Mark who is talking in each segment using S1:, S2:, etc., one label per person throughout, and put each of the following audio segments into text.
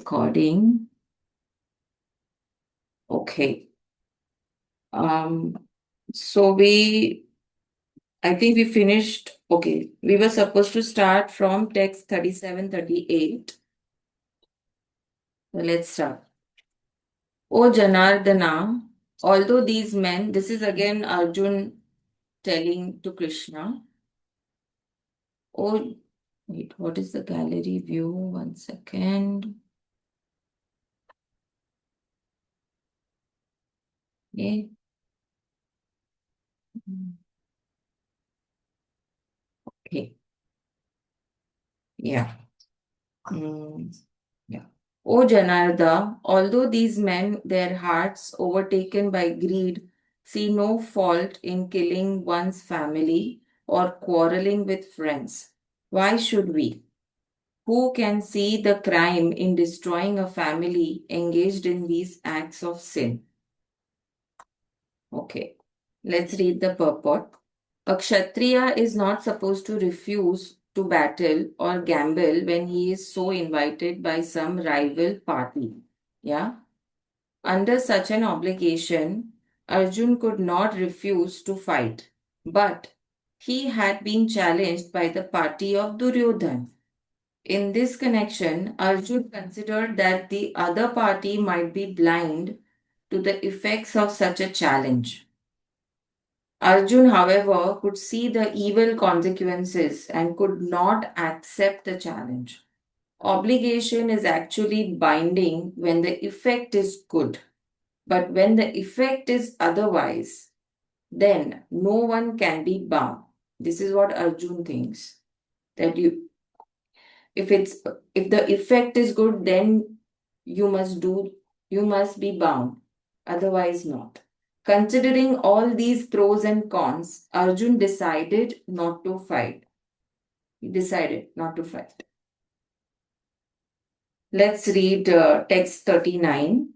S1: recording. Okay. Um, so I think we finished. Okay. We were supposed to start from text 37, 38. So let's start. O Janardana, although these men, this is again Arjun telling to Krishna. Oh, wait, what is the gallery view? 1 second. Okay. Okay. Yeah. Yeah. O Janarda, although these men, their hearts overtaken by greed, see no fault in killing one's family or quarreling with friends, why should we? Who can see the crime in destroying a family engaged in these acts of sin? Okay, let's read the purport. A Kshatriya is not supposed to refuse to battle or gamble when he is so invited by some rival party. Yeah. Under such an obligation, Arjun could not refuse to fight, but he had been challenged by the party of Duryodhan. In this connection, Arjun considered that the other party might be blind to the effects of such a challenge. Arjun, however, could see the evil consequences and could not accept the challenge. Obligation is actually binding when the effect is good, but when the effect is otherwise, then no one can be bound. This is what Arjun thinks. That if it's if the effect is good, then you must do you must be bound, otherwise not. Considering all these pros and cons, Arjun decided not to fight. He decided not to fight. Let's read text 39.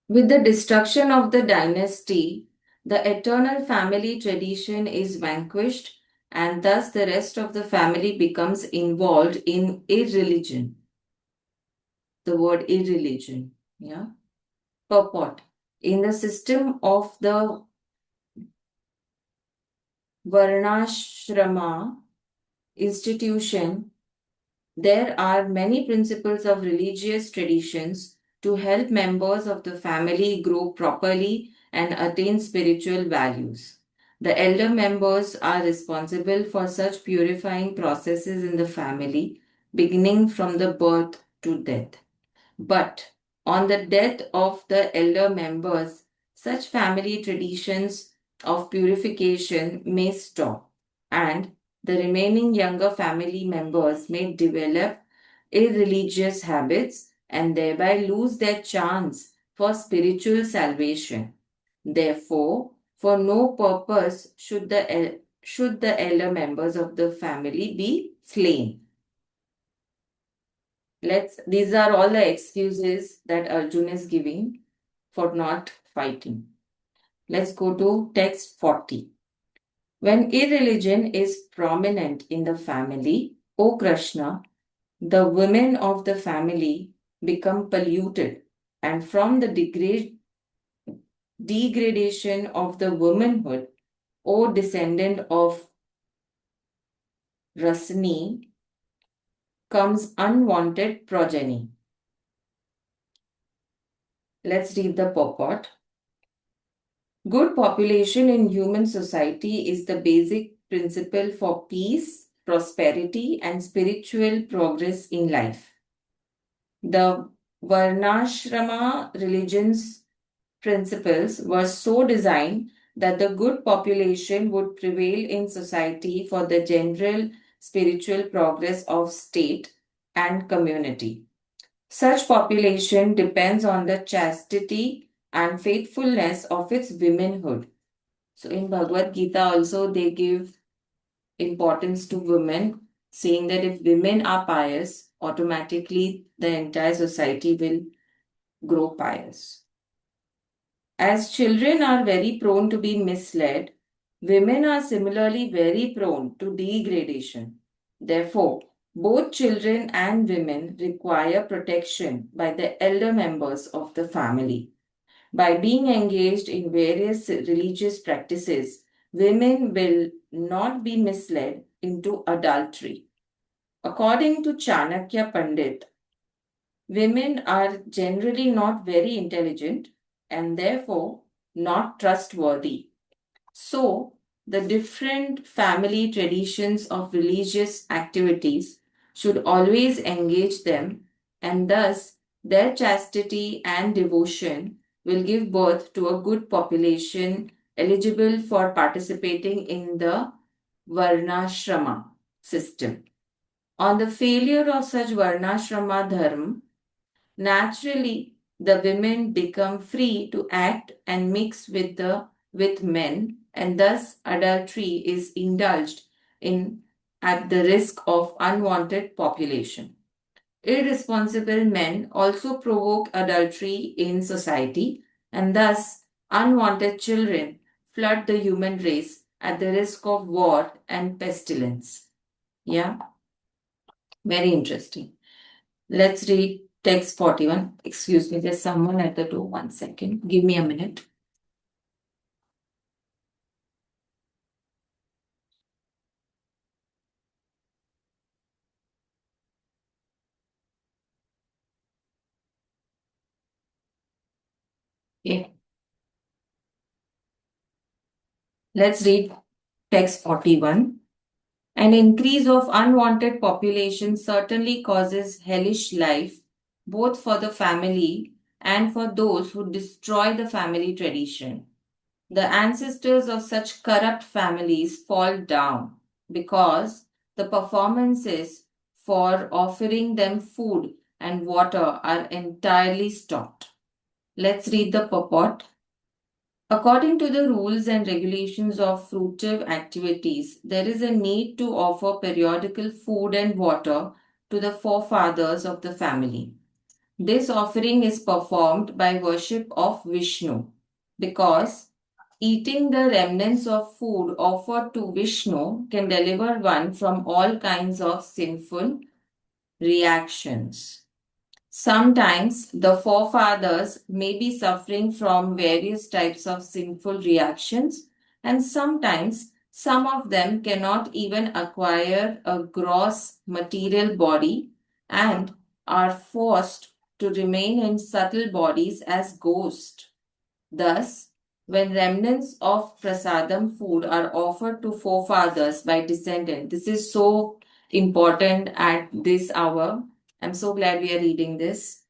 S1: With the destruction of the dynasty, the eternal family tradition is vanquished, and thus the rest of the family becomes involved in irreligion. The word irreligion. Yeah. Purport. In the system of the Varnashrama institution, there are many principles of religious traditions to help members of the family grow properly and attain spiritual values. The elder members are responsible for such purifying processes in the family, beginning from the birth to death. But on the death of the elder members, such family traditions of purification may stop, and the remaining younger family members may develop irreligious habits and thereby lose their chance for spiritual salvation. Therefore, for no purpose should the elder members of the family be slain. These are all the excuses that Arjun is giving for not fighting. Let's go to text 40. When irreligion is prominent in the family, O Krishna, the women of the family become polluted, and from the degradation of the womanhood, O descendant of Rasni, comes unwanted progeny. Let's read the purport. Good population in human society is the basic principle for peace, prosperity, and spiritual progress in life. The Varnashrama religion's principles were so designed that the good population would prevail in society for the general spiritual progress of state and community. Such population depends on the chastity and faithfulness of its womanhood. So in Bhagwat Gita also they give importance to women, saying that if women are pious, automatically the entire society will grow pious. As children are very prone to be misled, Women are similarly very prone to degradation. Therefore, both children and women require protection by the elder members of the family. By being engaged in various religious practices, women will not be misled into adultery. According to Chanakya Pandit, women are generally not very intelligent and therefore not trustworthy. So, the different family traditions of religious activities should always engage them, and thus their chastity and devotion will give birth to a good population eligible for participating in the Varnashrama system. On the failure of such Varnashrama dharma, naturally, the women become free to act and mix with men, and thus adultery is indulged in at the risk of unwanted population. Irresponsible men also provoke adultery in society, and thus unwanted children flood the human race at the risk of war and pestilence. Yeah, very interesting. Let's read text 41. Excuse me, there's someone at the door. One second. Give me a minute. Okay. Let's read text 41. An increase of unwanted population certainly causes hellish life, both for the family and for those who destroy the family tradition. The ancestors of such corrupt families fall down because the performances for offering them food and water are entirely stopped. Let's read the purport. According to the rules and regulations of fruitive activities, there is a need to offer periodical food and water to the forefathers of the family. This offering is performed by worship of Vishnu because eating the remnants of food offered to Vishnu can deliver one from all kinds of sinful reactions. Sometimes the forefathers may be suffering from various types of sinful reactions, and sometimes some of them cannot even acquire a gross material body and are forced to remain in subtle bodies as ghosts. Thus, when remnants of prasadam food are offered to forefathers by descendants, this is so important at this hour. I'm so glad we are reading this.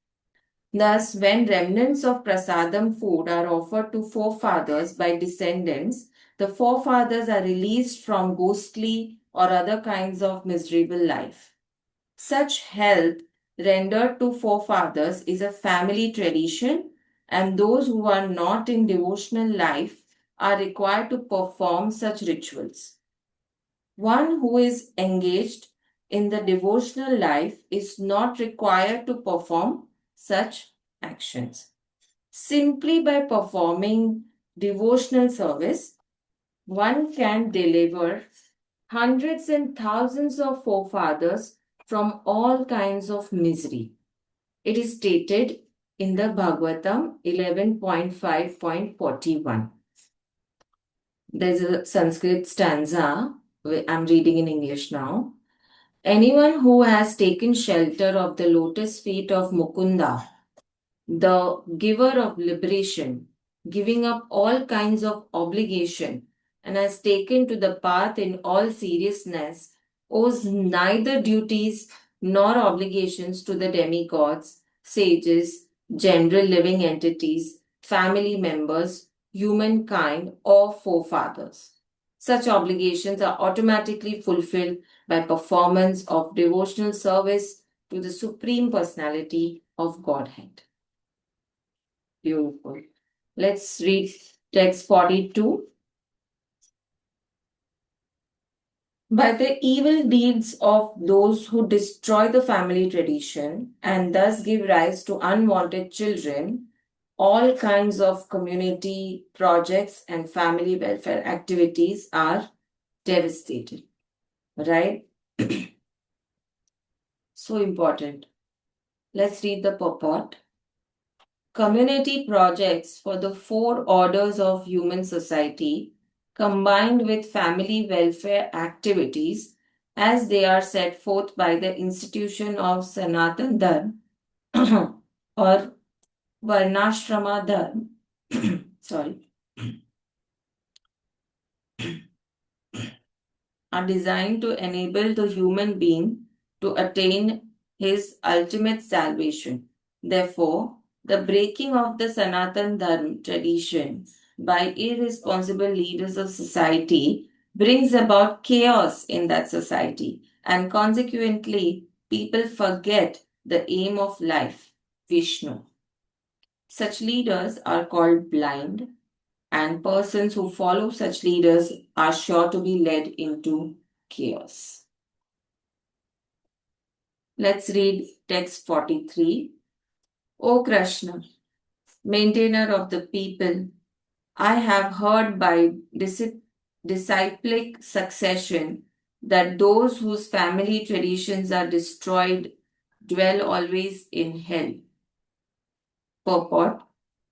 S1: Thus, when remnants of prasadam food are offered to forefathers by descendants, the forefathers are released from ghostly or other kinds of miserable life. Such help rendered to forefathers is a family tradition, and those who are not in devotional life are required to perform such rituals. One who is engaged in the devotional life is not required to perform such actions. Simply by performing devotional service, one can deliver hundreds and thousands of forefathers from all kinds of misery. It is stated in the Bhagavatam 11.5.41. There's a Sanskrit stanza, I'm reading in English now. Anyone who has taken shelter of the lotus feet of Mukunda, the giver of liberation, giving up all kinds of obligation, and has taken to the path in all seriousness, owes neither duties nor obligations to the demigods, sages, general living entities, family members, humankind, or forefathers. Such obligations are automatically fulfilled by performance of devotional service to the Supreme Personality of Godhead. Beautiful. Let's read text 42. By the evil deeds of those who destroy the family tradition and thus give rise to unwanted children, all kinds of community projects and family welfare activities are devastated, right? So important. Let's read the purport. Community projects for the four orders of human society, combined with family welfare activities as they are set forth by the institution of Sanatan Dharma or Varnashrama Dharma, sorry, are designed to enable the human being to attain his ultimate salvation. Therefore, the breaking of the Sanatan Dharma tradition by irresponsible leaders of society brings about chaos in that society, and consequently, people forget the aim of life, Vishnu. Such leaders are called blind, and persons who follow such leaders are sure to be led into chaos. Let's read text 43. O Krishna, maintainer of the people, I have heard by disciplic succession that those whose family traditions are destroyed dwell always in hell. Purport.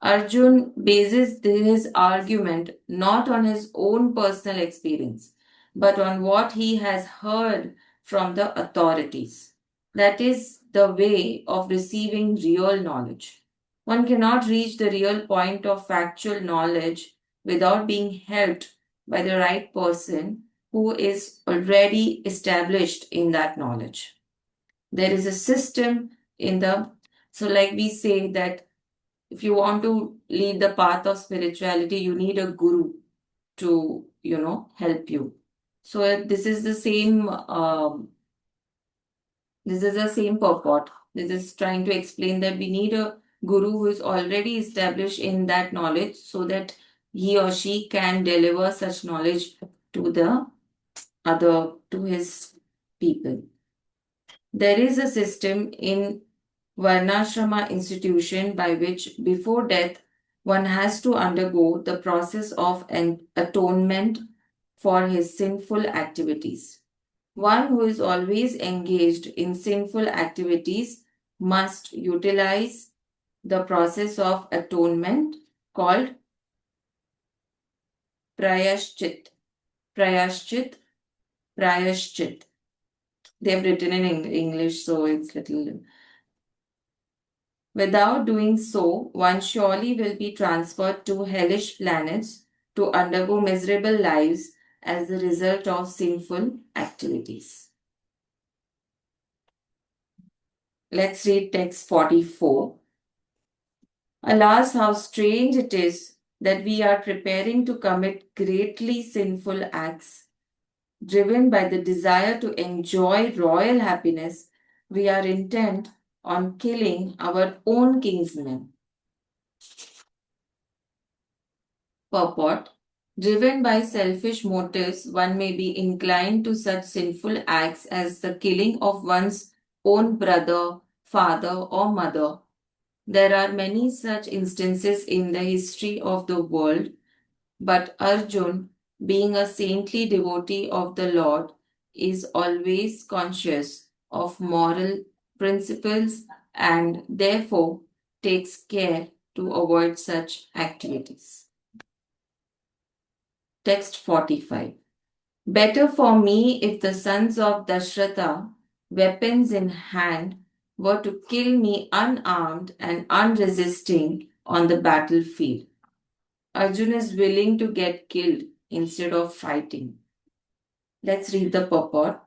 S1: Arjun bases his argument not on his own personal experience, but on what he has heard from the authorities. That is the way of receiving real knowledge. One cannot reach the real point of factual knowledge without being helped by the right person who is already established in that knowledge. There is a system in the, so like we say that if you want to lead the path of spirituality, you need a guru to, help you. So this is the same purport. This is trying to explain that we need a guru who is already established in that knowledge so that he or she can deliver such knowledge to the to his people. There is a system in Varnashrama institution by which before death one has to undergo the process of an atonement for his sinful activities. One who is always engaged in sinful activities must utilize the process of atonement called prayashchit. Prayashchit, prayashchit. They've written in English, so it's little. Without doing so, one surely will be transferred to hellish planets to undergo miserable lives as the result of sinful activities. Let's read text 44. Alas, how strange it is that we are preparing to commit greatly sinful acts. Driven by the desire to enjoy royal happiness, we are intent on killing our own kinsmen. Purport. Driven by selfish motives, one may be inclined to such sinful acts as the killing of one's own brother, father, or mother. There are many such instances in the history of the world, but Arjun, being a saintly devotee of the Lord, is always conscious of moral principles and therefore takes care to avoid such activities. Text 45. Better for me if the sons of Dashratha, weapons in hand, were to kill me unarmed and unresisting on the battlefield. Arjuna is willing to get killed instead of fighting. Let's read the purport.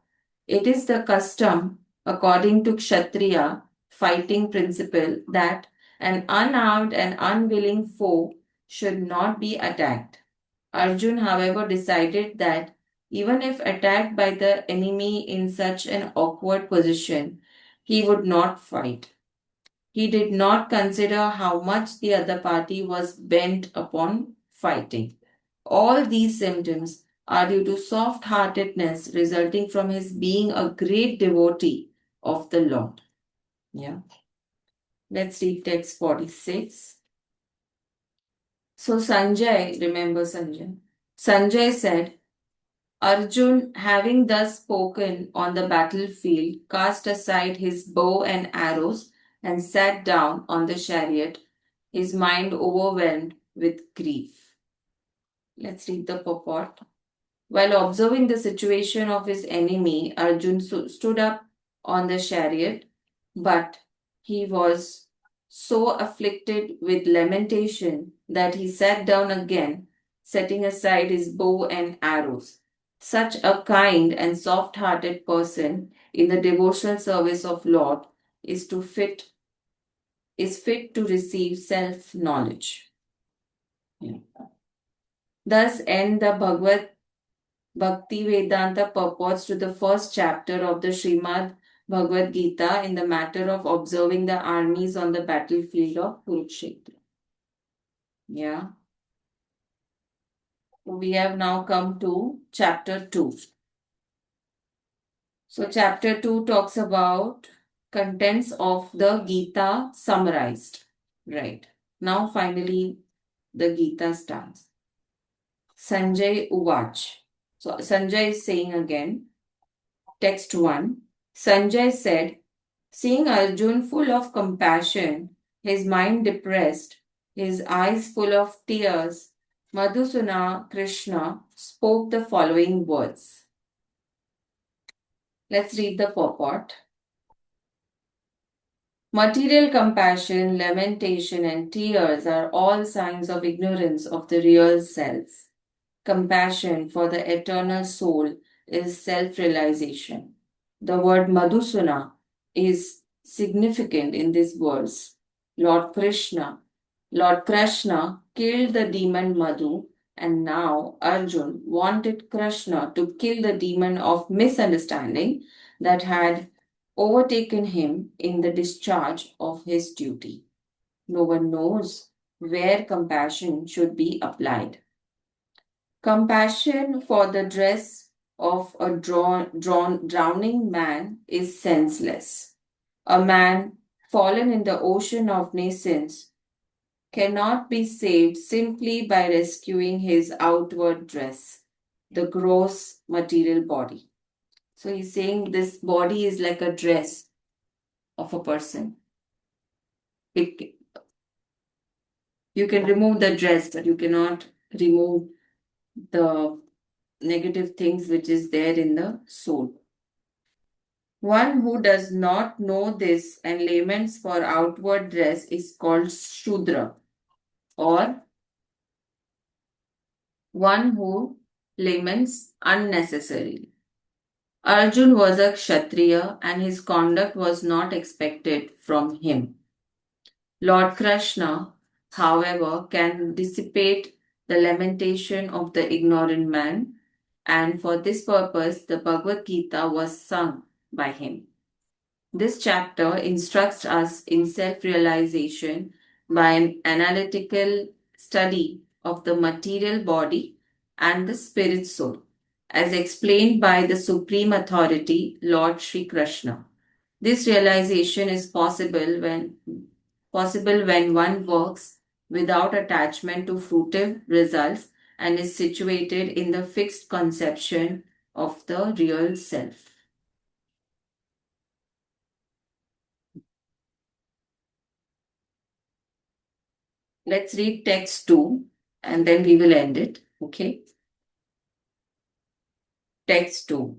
S1: It is the custom, according to Kshatriya fighting principle, that an unarmed and unwilling foe should not be attacked. Arjun, however, decided that even if attacked by the enemy in such an awkward position, he would not fight. He did not consider how much the other party was bent upon fighting. All these symptoms are due to soft heartedness resulting from his being a great devotee of the Lord. Yeah. Let's read text 46. So Sanjay, remember Sanjay? Sanjay said, Arjun, having thus spoken on the battlefield, cast aside his bow and arrows and sat down on the chariot, his mind overwhelmed with grief. Let's read the purport. While observing the situation of his enemy, Arjun stood up on the chariot, but he was so afflicted with lamentation that he sat down again, setting aside his bow and arrows. Such a kind and soft-hearted person in the devotional service of Lord is to fit is fit to receive self-knowledge. Yeah. Thus end the Bhakti Vedanta purports to the first chapter of the Srimad Bhagwat Geeta in the matter of observing the armies on the battlefield of Kurukshetra. Yeah. We have now come to chapter 2. So, chapter 2 talks about contents of the Gita summarized. Right. Now, finally, the Gita starts. Sanjay Uvach. So, Sanjay is saying again, text 1. Sanjay said, seeing Arjun full of compassion, his mind depressed, his eyes full of tears, Madhusuna Krishna spoke the following words. Let's read the purport. Material compassion, lamentation, and tears are all signs of ignorance of the real self. Compassion for the eternal soul is self realization. The word Madhusuna is significant in this verse. Lord Krishna killed the demon Madhu, and now Arjun wanted Krishna to kill the demon of misunderstanding that had overtaken him in the discharge of his duty. No one knows where compassion should be applied. Compassion for the dress of a drowning man is senseless. A man fallen in the ocean of nations cannot be saved simply by rescuing his outward dress, the gross material body. So he's saying this body is like a dress of a person. It, you can remove the dress, but you cannot remove the negative things which is there in the soul. One who does not know this and laments for outward dress is called Shudra, or one who laments unnecessarily. Arjun was a Kshatriya and his conduct was not expected from him. Lord Krishna, however, can dissipate the lamentation of the ignorant man, and for this purpose the Bhagwat Gita was sung by him. This chapter instructs us in self realization by an analytical study of the material body and the spirit soul, as explained by the Supreme Authority, Lord Sri Krishna. This realization is possible when one works without attachment to fruitive results and is situated in the fixed conception of the real self. Let's read text 2 and then we will end it. Okay. Text 2.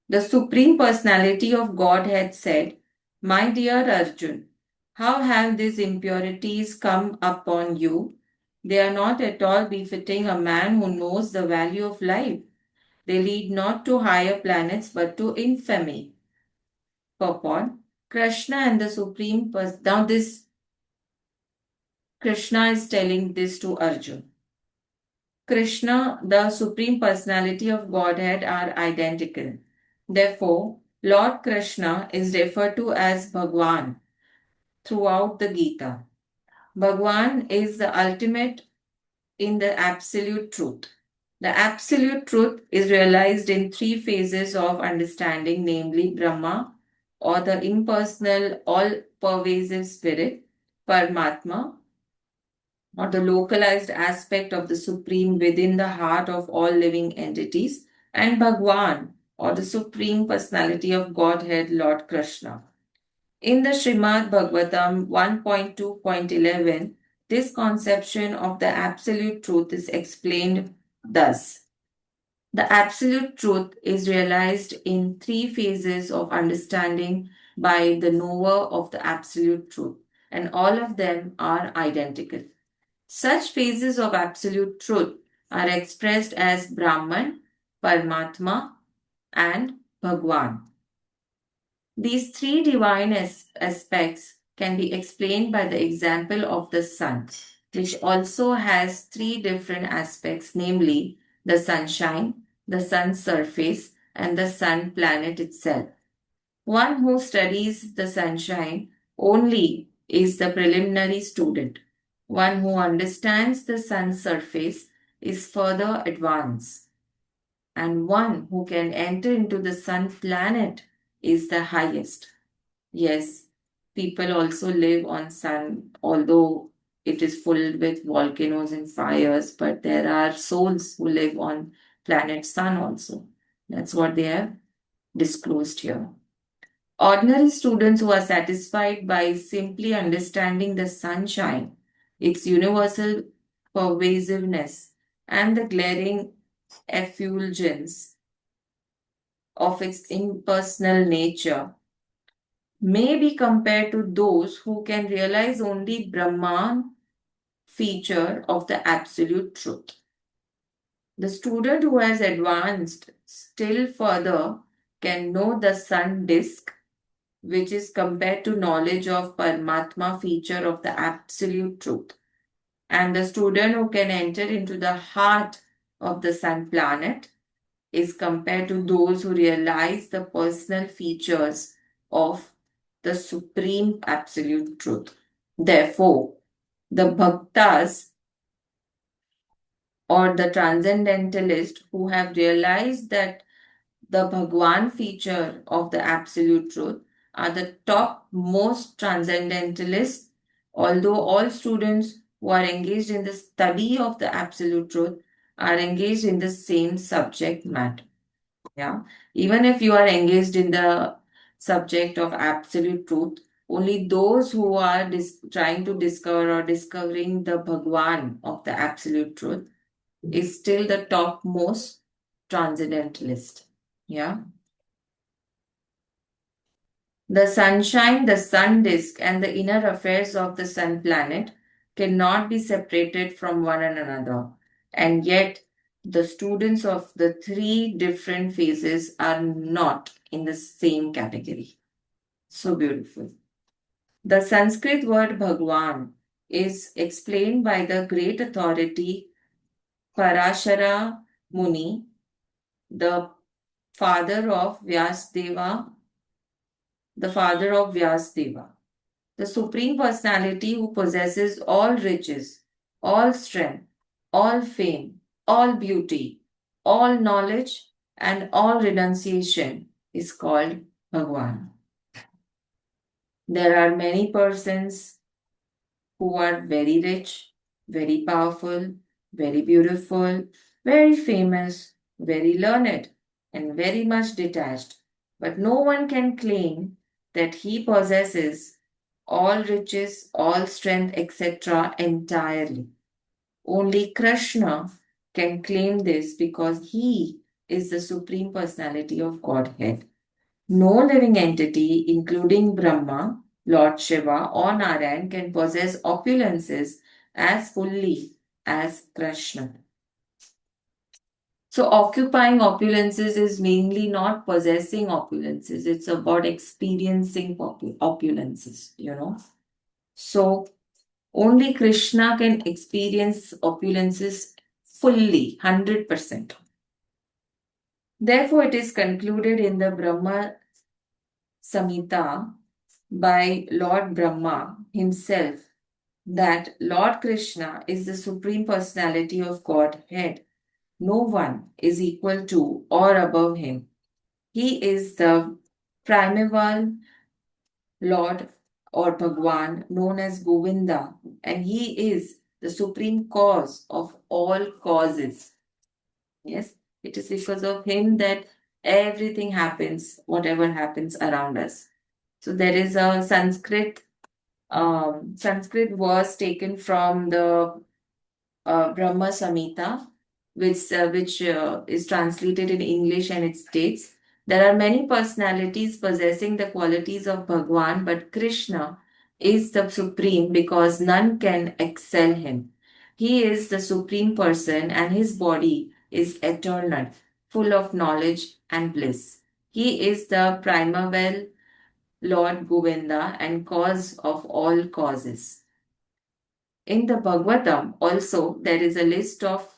S1: The Supreme Personality of Godhead said, my dear Arjun, how have these impurities come upon you? They are not at all befitting a man who knows the value of life. They lead not to higher planets but to infamy. Purport. Krishna and the Supreme Person. Now this Krishna is telling this to Arjun. Krishna, the Supreme Personality of Godhead, are identical. Therefore, Lord Krishna is referred to as Bhagwan throughout the Gita. Bhagwan is the ultimate in the absolute truth. The absolute truth is realized in three phases of understanding, namely Brahma, or the impersonal, all pervasive spirit, Paramatma, or the localized aspect of the Supreme within the heart of all living entities, and Bhagwan, or the Supreme Personality of Godhead, Lord Krishna. In the Srimad Bhagavatam 1.2.11, this conception of the Absolute Truth is explained thus. The Absolute Truth is realized in three phases of understanding by the knower of the Absolute Truth, and all of them are identical. Such phases of Absolute Truth are expressed as Brahman, Paramatma, and Bhagwan. These three divine aspects can be explained by the example of the sun, which also has three different aspects, namely the sunshine, the sun's surface, and the sun planet itself. One who studies the sunshine only is the preliminary student. One who understands the sun's surface is further advanced, and one who can enter into the sun planet is the highest. Yes, people also live on sun, although it is filled with volcanoes and fires, but there are souls who live on planet sun also. That's what they have disclosed here. Ordinary students who are satisfied by simply understanding the sunshine, its universal pervasiveness, and the glaring effulgence of its impersonal nature may be compared to those who can realize only Brahman feature of the absolute truth. The student who has advanced still further can know the sun disk, which is compared to knowledge of Paramatma feature of the absolute truth. And the student who can enter into the heart of the sun planet is compared to those who realize the personal features of the supreme absolute truth. Therefore, the bhaktas or the transcendentalists who have realized that the Bhagwan feature of the absolute truth are the top most transcendentalists, although all students who are engaged in the study of the absolute truth are engaged in the same subject matter. Yeah. Even if you are engaged in the subject of absolute truth, only those who are trying to discover or discovering the Bhagwan of the absolute truth is still the topmost transcendentalist. Yeah. The sunshine, the sun disk, and the inner affairs of the sun planet cannot be separated from one another. And yet, the students of the three different phases are not in the same category. So beautiful. The Sanskrit word Bhagwan is explained by the great authority Parashara Muni, the father of Vyasdeva, the father of Vyasdeva, the Supreme Personality who possesses all riches, all strength, all fame, all beauty, all knowledge, and all renunciation is called Bhagwan. There are many persons who are very rich, very powerful, very beautiful, very famous, very learned, and very much detached. But no one can claim that he possesses all riches, all strength, etc. entirely. Only Krishna can claim this because he is the Supreme Personality of Godhead. No living entity, including Brahma, Lord Shiva, or Narayan, can possess opulences as fully as Krishna. So, occupying opulences is mainly not possessing opulences, it's about experiencing opulences. So, only Krishna can experience opulences fully, 100%. Therefore, it is concluded in the Brahma Samhita by Lord Brahma himself that Lord Krishna is the Supreme Personality of Godhead. No one is equal to or above him. He is the primeval Lord or Bhagwan known as Govinda, and he is the supreme cause of all causes. Yes, it is because of him that everything happens, whatever happens around us. So there is a Sanskrit verse taken from the Brahma Samhita, which is translated in English, and it states, there are many personalities possessing the qualities of Bhagwan, but Krishna is the supreme because none can excel him. He is the supreme person, and his body is eternal, full of knowledge and bliss. He is the primeval Lord Govinda and cause of all causes. In the Bhagavatam, also, there is a list of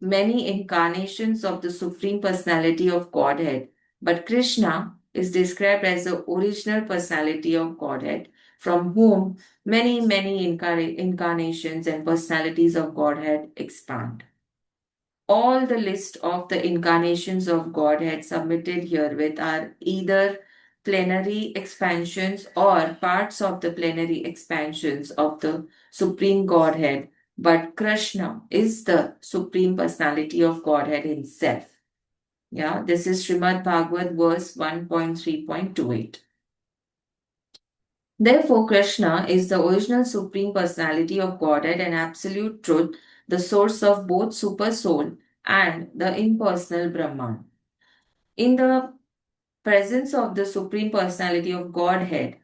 S1: many incarnations of the Supreme Personality of Godhead, but Krishna is described as the original personality of Godhead, from whom many incarnations and personalities of Godhead expand. All the list of the incarnations of Godhead submitted herewith are either plenary expansions or parts of the plenary expansions of the Supreme Godhead, but Krishna is the Supreme Personality of Godhead himself. Yeah, this is Srimad Bhagavad verse 1.3.28. Therefore, Krishna is the original Supreme Personality of Godhead and Absolute Truth, the source of both Super Soul and the impersonal Brahman. In the presence of the Supreme Personality of Godhead,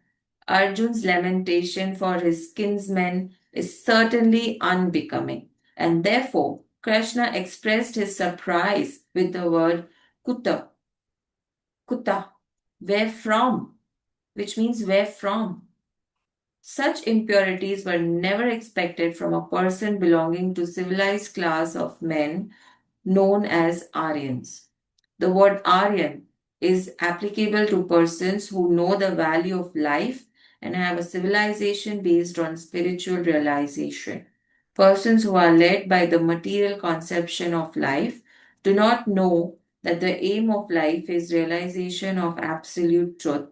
S1: Arjun's lamentation for his kinsmen is certainly unbecoming, and therefore Krishna expressed his surprise with the word Kuta, Kuta, where from, which means where from. Such impurities were never expected from a person belonging to civilized class of men known as Aryans. The word Aryan is applicable to persons who know the value of life and have a civilization based on spiritual realization. Persons who are led by the material conception of life do not know that the aim of life is realization of absolute truth,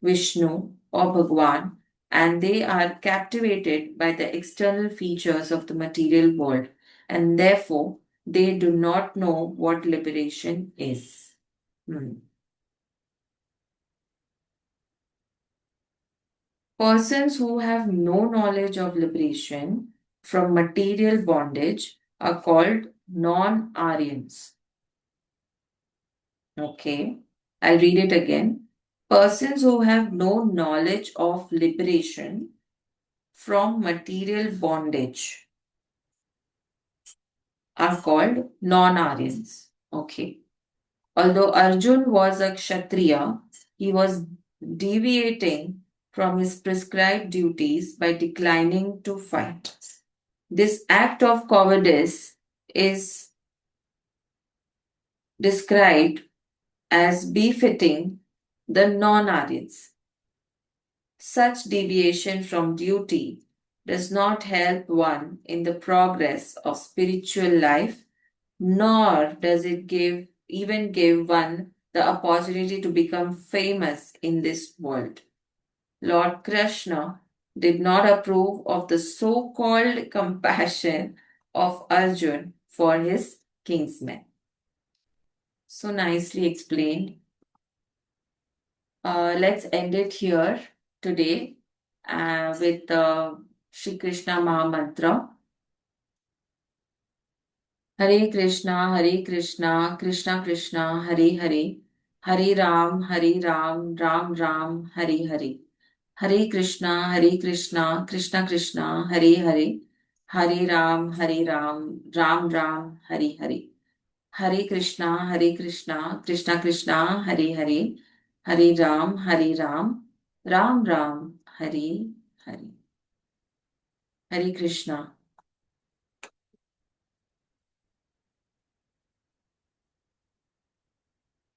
S1: Vishnu or Bhagwan, and they are captivated by the external features of the material world, and therefore they do not know what liberation is. Hmm. Persons who have no knowledge of liberation from material bondage are called non Aryans. Okay, I'll read it again. Persons who have no knowledge of liberation from material bondage are called non-Aryans. Okay. Although Arjun was a Kshatriya, he was deviating from his prescribed duties by declining to fight. This act of cowardice is described as befitting the non-Aryans. Such deviation from duty does not help one in the progress of spiritual life, nor does it give one the opportunity to become famous in this world. Lord Krishna did not approve of the so-called compassion of Arjun for his kinsmen. So nicely explained. Let's end it here today with the Shri Krishna Mahamantra. Hare Krishna, Krishna Krishna, Hare Hare, Hare Ram, Ram Ram, Hare Hare. Hare Krishna, Krishna Krishna, Hare Hare, Hare Ram, Ram Ram, Hare Hare. Hare Krishna, Krishna Krishna, Hare Hare, Hare Ram, Ram Ram, Hare Hare. Hare Krishna.